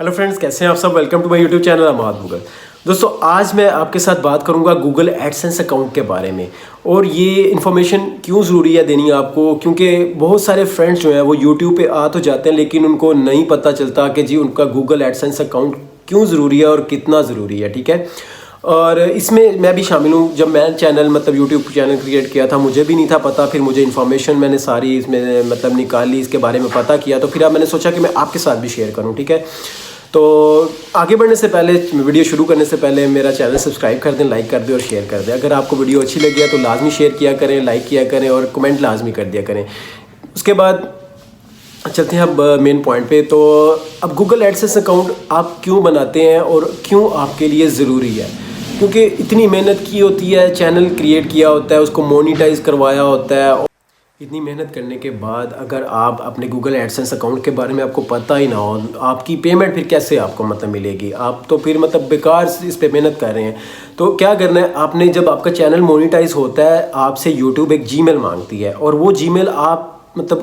Hello friends, कैसे हैं आप सब। Welcome to my YouTube channel Amad Google. दोस्तों, आज मैं आपके साथ बात करूंगा गूगल एडसेंस अकाउंट के बारे में। और ये इन्फॉर्मेशन क्यों ज़रूरी है देनी आपको, क्योंकि बहुत सारे फ्रेंड्स जो हैं वो यूट्यूब पे आ तो जाते हैं लेकिन उनको नहीं पता चलता कि जी उनका गूगल एडसेंस अकाउंट क्यों ज़रूरी है और कितना ज़रूरी है। ठीक है, और इसमें मैं भी शामिल हूँ। जब मैं चैनल यूट्यूब चैनल क्रिएट किया था, मुझे भी नहीं था पता। फिर मुझे इन्फॉर्मेशन मैंने सारी इसमें निकाली, इसके बारे में पता किया, तो फिर अब मैंने सोचा कि मैं आपके साथ भी शेयर करूँ। ठीक है, तो आगे बढ़ने से पहले, वीडियो शुरू करने से पहले मेरा चैनल सब्सक्राइब कर दें, लाइक कर दें और शेयर कर दें। अगर आपको वीडियो अच्छी लगी है तो लाजमी शेयर किया करें, लाइक किया करें और कमेंट लाजमी कर दिया करें। उसके बाद चलते हैं अब मेन पॉइंट पे। तो अब गूगल एडसेंस अकाउंट आप क्यों बनाते हैं और क्यों आपके लिए ज़रूरी है, क्योंकि इतनी मेहनत की होती है, चैनल क्रिएट किया होता है, उसको मोनिटाइज करवाया होता है। इतनी मेहनत करने के बाद अगर आप अपने गूगल एडसेंस अकाउंट के बारे में आपको पता ही ना हो, आपकी पेमेंट फिर कैसे आपको मिलेगी। आप तो फिर बेकार इस पे मेहनत कर रहे हैं। तो क्या करना है आपने, जब आपका चैनल मोनिटाइज होता है, आपसे यूट्यूब एक जीमेल मांगती है, और वो जीमेल आप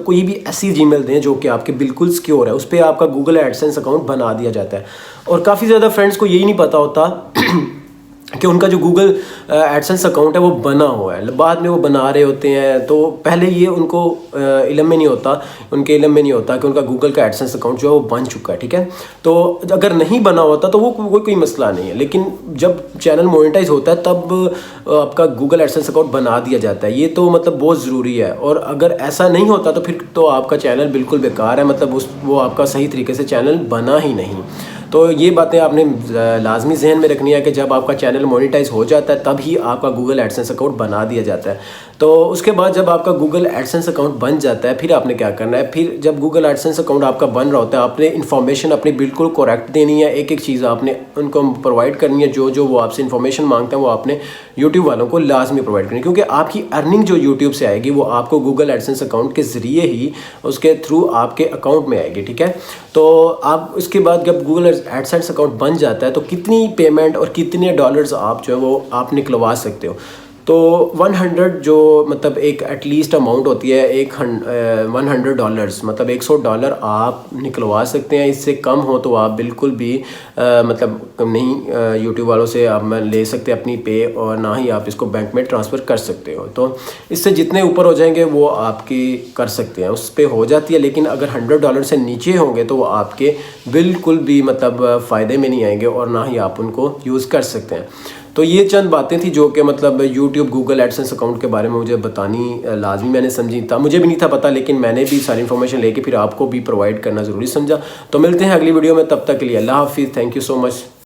कोई भी ऐसी जीमेल दें जो कि आपके बिल्कुल सिक्योर है। उस पर आपका गूगल एडसेंस अकाउंट बना दिया जाता है। और काफ़ी ज़्यादा फ्रेंड्स को यही नहीं पता होता कि उनका जो गूगल एडसेंस अकाउंट है वो बना हुआ है। बाद में वो बना रहे होते हैं, तो पहले ये उनको इल्म में नहीं होता, उनके इल्म में नहीं होता कि उनका गूगल का एडसेंस अकाउंट जो है वो बन चुका है। ठीक है, तो अगर नहीं बना होता तो वो कोई मसला नहीं है, लेकिन जब चैनल मोनेटाइज होता है तब आपका गूगल एडसेंस अकाउंट बना दिया जाता है। ये तो बहुत ज़रूरी है। और अगर ऐसा नहीं होता तो फिर तो आपका चैनल बिल्कुल बेकार है, वो आपका सही तरीके से चैनल बना ही नहीं। तो ये बातें आपने लाजमी जहन में रखनी है कि जब आपका चैनल मोनेटाइज हो जाता है तब ही आपका गूगल एडसेंस अकाउंट बना दिया जाता है। तो उसके बाद जब आपका गूगल एडसेंस अकाउंट बन जाता है, फिर आपने क्या करना है। फिर जब गूगल एडसेंस अकाउंट आपका बन रहा होता है, आपने इन्फॉर्मेशन अपनी बिल्कुल करेक्ट देनी है। एक एक चीज़ आपने उनको प्रोवाइड करनी है। जो जो वो आपसे इन्फॉर्मेशन मांगते हैं वो आपने यूट्यूब वालों को लाजमी प्रोवाइड करनी है, क्योंकि आपकी अर्निंग जो यूट्यूब से आएगी वो आपको गूगल एडसेंस अकाउंट के ज़रिए ही, उसके थ्रू आपके अकाउंट में आएगी। ठीक है, तो आप उसके बाद जब गूगल एडसेंस अकाउंट बन जाता है तो कितनी पेमेंट और कितने डॉलर्स आप जो है वो आप निकलवा सकते हो। तो 100 जो एक एटलीस्ट अमाउंट होती है, $100 $100 आप निकलवा सकते हैं। इससे कम हो तो आप बिल्कुल भी नहीं यूट्यूब वालों से आप ले सकते अपनी पे, और ना ही आप इसको बैंक में ट्रांसफ़र कर सकते हो। तो इससे जितने ऊपर हो जाएंगे वो आपकी कर सकते हैं, उस पर हो जाती है। लेकिन अगर $100 से नीचे होंगे तो वो आपके बिल्कुल भी फ़ायदे में नहीं आएंगे, और ना ही आप उनको यूज़ कर सकते हैं। तो ये चंद बातें थी जो कि यूट्यूब गूगल एडसेंस अकाउंट के बारे में मुझे बतानी लाजमी मैंने समझी था। मुझे भी नहीं था पता, लेकिन मैंने भी सारी इन्फॉर्मेशन लेके फिर आपको भी प्रोवाइड करना ज़रूरी समझा। तो मिलते हैं अगली वीडियो में, तब तक के लिए अल्लाह हाफिज़। Thank you so much.